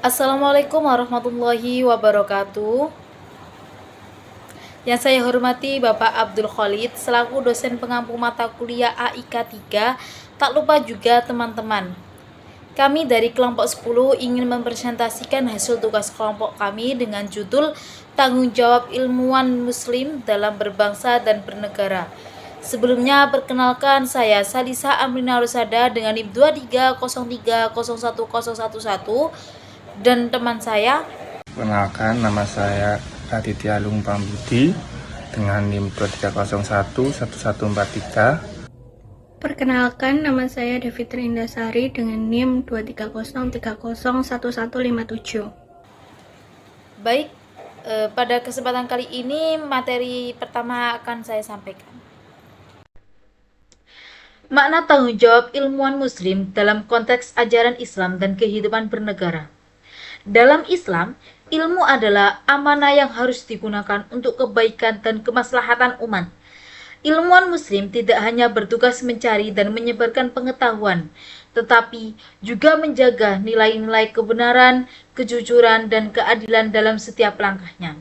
Assalamualaikum warahmatullahi wabarakatuh. Yang saya hormati Bapak Abdul Khalid selaku dosen pengampu mata kuliah AIK 3, tak lupa juga teman-teman. Kami dari kelompok 10 ingin mempresentasikan hasil tugas kelompok kami dengan judul Tanggung Jawab Ilmuwan Muslim dalam Berbangsa dan Bernegara. Sebelumnya perkenalkan, saya Salisa Amrina Rusada dengan NIM 2303011011 dan teman saya. Perkenalkan, nama saya Raditya Alung Pambudi dengan NIM 23011143. Perkenalkan, nama saya Devitri Indasari dengan NIM 23030301157. Baik, pada kesempatan kali ini materi pertama akan saya sampaikan. Makna tanggung jawab ilmuwan muslim dalam konteks ajaran Islam dan kehidupan bernegara. Dalam Islam, ilmu adalah amanah yang harus digunakan untuk kebaikan dan kemaslahatan umat. Ilmuwan muslim tidak hanya bertugas mencari dan menyebarkan pengetahuan, tetapi juga menjaga nilai-nilai kebenaran, kejujuran, dan keadilan dalam setiap langkahnya.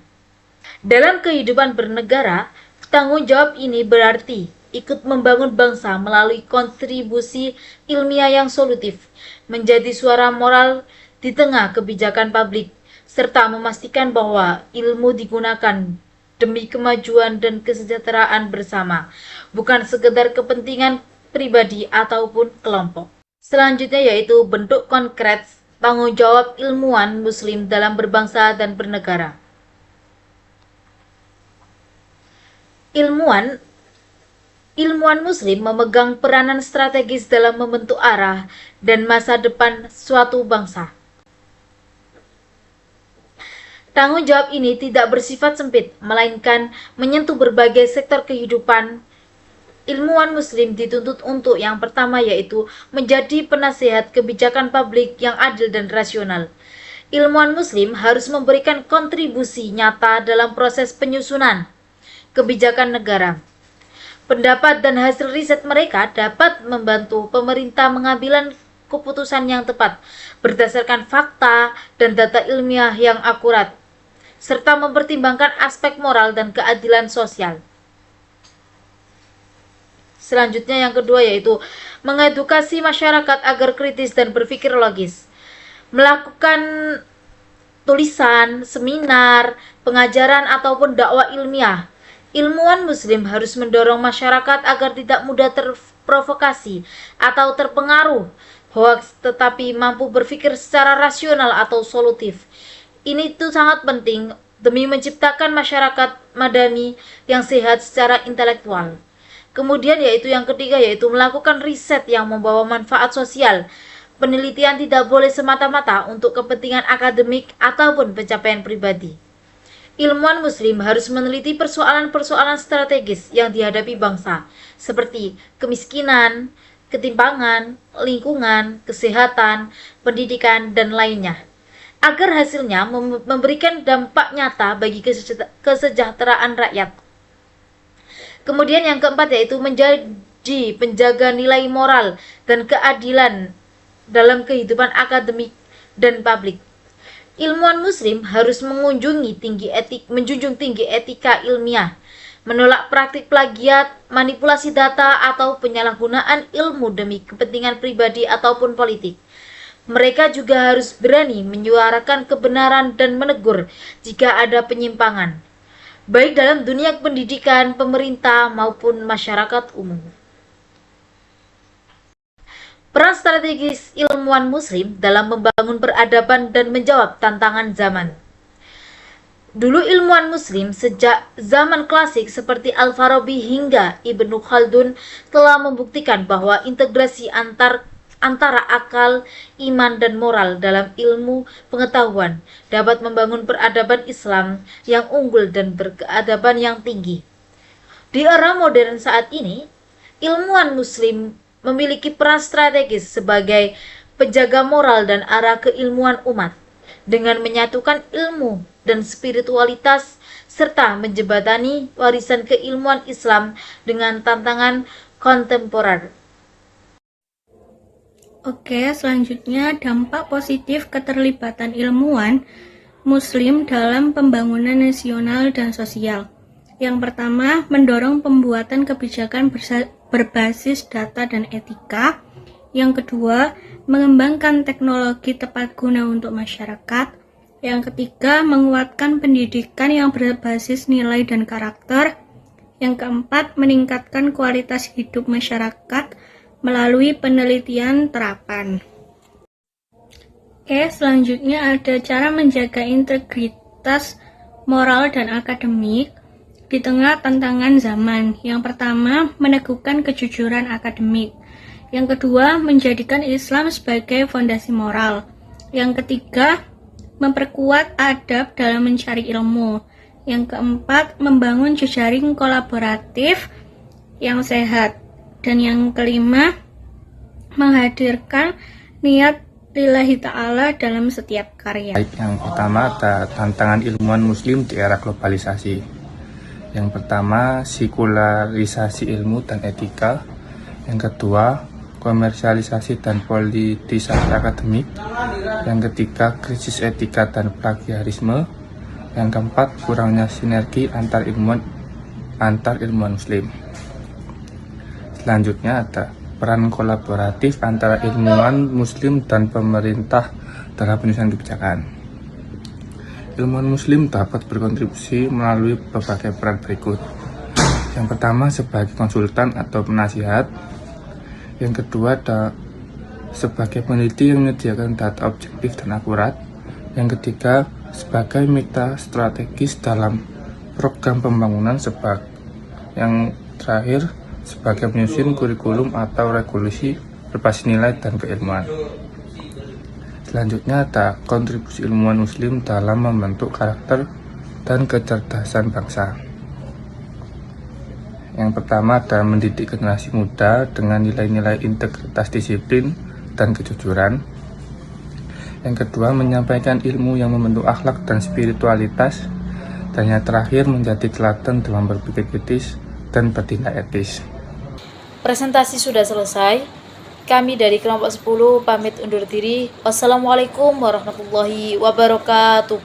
Dalam kehidupan bernegara, tanggung jawab ini berarti ikut membangun bangsa melalui kontribusi ilmiah yang solutif, menjadi suara moral di tengah kebijakan publik, serta memastikan bahwa ilmu digunakan demi kemajuan dan kesejahteraan bersama, bukan sekedar kepentingan pribadi ataupun kelompok. Selanjutnya yaitu bentuk konkret tanggung jawab ilmuwan muslim dalam berbangsa dan bernegara. Ilmuwan muslim memegang peranan strategis dalam membentuk arah dan masa depan suatu bangsa. Tanggung jawab ini tidak bersifat sempit, melainkan menyentuh berbagai sektor kehidupan. Ilmuwan muslim dituntut untuk yang pertama yaitu menjadi penasehat kebijakan publik yang adil dan rasional. Ilmuwan muslim harus memberikan kontribusi nyata dalam proses penyusunan kebijakan negara. Pendapat dan hasil riset mereka dapat membantu pemerintah mengambil keputusan yang tepat berdasarkan fakta dan data ilmiah yang akurat, serta mempertimbangkan aspek moral dan keadilan sosial. Selanjutnya yang kedua yaitu mengedukasi masyarakat agar kritis dan berpikir logis. Melakukan tulisan, seminar, pengajaran ataupun dakwah ilmiah. Ilmuwan muslim harus mendorong masyarakat agar tidak mudah terprovokasi atau terpengaruh hoaks, tetapi mampu berpikir secara rasional atau solutif. Ini itu sangat penting demi menciptakan masyarakat madani yang sehat secara intelektual. Kemudian yaitu yang ketiga yaitu melakukan riset yang membawa manfaat sosial. Penelitian tidak boleh semata-mata untuk kepentingan akademik ataupun pencapaian pribadi. Ilmuwan muslim harus meneliti persoalan-persoalan strategis yang dihadapi bangsa, seperti kemiskinan, ketimpangan, lingkungan, kesehatan, pendidikan, dan lainnya, agar hasilnya memberikan dampak nyata bagi kesejahteraan rakyat. Kemudian yang keempat yaitu menjadi penjaga nilai moral dan keadilan dalam kehidupan akademik dan publik. Ilmuwan muslim harus menjunjung tinggi etika ilmiah, menolak praktik plagiat, manipulasi data, atau penyalahgunaan ilmu demi kepentingan pribadi ataupun politik. Mereka juga harus berani menyuarakan kebenaran dan menegur jika ada penyimpangan, baik dalam dunia pendidikan, pemerintah, maupun masyarakat umum. Peran strategis ilmuwan muslim dalam membangun peradaban dan menjawab tantangan zaman. Dulu ilmuwan muslim sejak zaman klasik seperti Al-Farabi hingga Ibnu Khaldun telah membuktikan bahwa integrasi antara akal, iman, dan moral dalam ilmu pengetahuan dapat membangun peradaban Islam yang unggul dan berkeadaban yang tinggi. Di era modern saat ini, ilmuwan muslim memiliki peran strategis sebagai penjaga moral dan arah keilmuan umat dengan menyatukan ilmu dan spiritualitas serta menjembatani warisan keilmuan Islam dengan tantangan kontemporer. Oke, selanjutnya dampak positif keterlibatan ilmuwan Muslim dalam pembangunan nasional dan sosial. Yang pertama, mendorong pembuatan kebijakan berbasis data dan etika. Yang kedua, mengembangkan teknologi tepat guna untuk masyarakat. Yang ketiga, menguatkan pendidikan yang berbasis nilai dan karakter. Yang keempat, meningkatkan kualitas hidup masyarakat melalui penelitian terapan. Oke, selanjutnya ada cara menjaga integritas moral dan akademik di tengah tantangan zaman. Yang pertama, meneguhkan kejujuran akademik. Yang kedua, menjadikan Islam sebagai fondasi moral. Yang ketiga, memperkuat adab dalam mencari ilmu. Yang keempat, membangun jejaring kolaboratif yang sehat. Dan yang kelima, menghadirkan niat lillahi ta'ala dalam setiap karya. Baik, yang pertama ada tantangan ilmuwan muslim di era globalisasi. Yang pertama, sekularisasi ilmu dan etika. Yang kedua, komersialisasi dan politisasi akademik. Yang ketiga, krisis etika dan plagiarisme. Yang keempat, kurangnya sinergi antar ilmuwan muslim. Selanjutnya ada peran kolaboratif antara ilmuwan muslim dan pemerintah dalam penyusunan kebijakan. Ilmuwan muslim dapat berkontribusi melalui berbagai peran berikut. Yang pertama, sebagai konsultan atau penasihat. Yang kedua, sebagai peneliti yang menyediakan data objektif dan akurat. Yang ketiga, sebagai mitra strategis dalam program pembangunan. Yang terakhir, sebagai penyusun kurikulum atau regulasi berbasis nilai dan keilmuan. Selanjutnya ada kontribusi ilmuwan muslim dalam membentuk karakter dan kecerdasan bangsa. Yang pertama ada mendidik generasi muda dengan nilai-nilai integritas, disiplin, dan kejujuran. Yang kedua, menyampaikan ilmu yang membentuk akhlak dan spiritualitas. Dan yang terakhir, menjadi teladan dalam berpikir kritis dan bertindak etis. Presentasi sudah selesai. Kami dari kelompok 10 pamit undur diri. Wassalamualaikum warahmatullahi wabarakatuh.